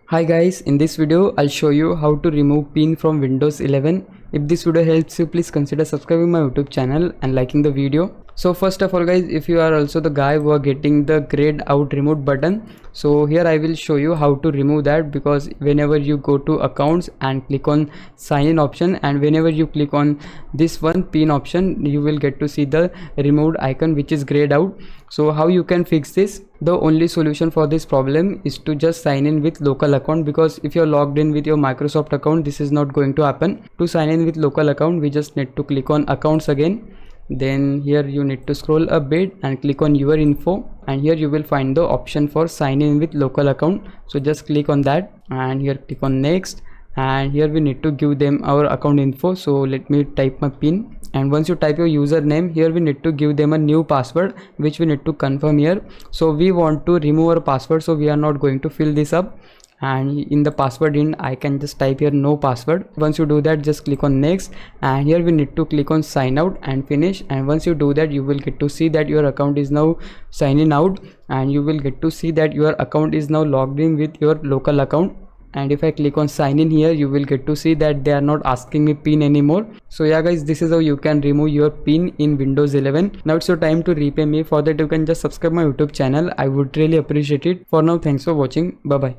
Hi guys, in this video I'll show you how to remove pin from Windows 11. If this video helps you, please consider subscribing my YouTube channel and liking the video. So first of all guys, if you are also the guy who are getting the grayed out remote button, so here I will show you how to remove that, because whenever you go to accounts and click on sign in option, and whenever you click on this one pin option, you will get to see the removed icon which is grayed out. So how you can fix this? The only solution for this problem is to just sign in with local account, because if you're logged in with your Microsoft account, this is not going to happen. To sign in with local account, we just need to click on accounts again. Then here you need to scroll a bit and click on your info, and here you will find the option for sign in with local account. So just click on that and here click on next, and here we need to give them our account info. So let me type my pin, and once you type your username, here we need to give them a new password which we need to confirm here. So we want to remove our password, so we are not going to fill this up, and in the password in I can just type here no password. Once you do that, just click on next, and here we need to click on sign out and finish. And once you do that, you will get to see that your account is now signing out, and you will get to see that your account is now logged in with your local account. And if I click on sign in here, you will get to see that they are not asking me pin anymore. So yeah guys, this is how you can remove your pin in Windows 11. Now it's your time to repay me. For that you can just subscribe my YouTube channel. I would really appreciate it. For now, thanks for watching. Bye bye.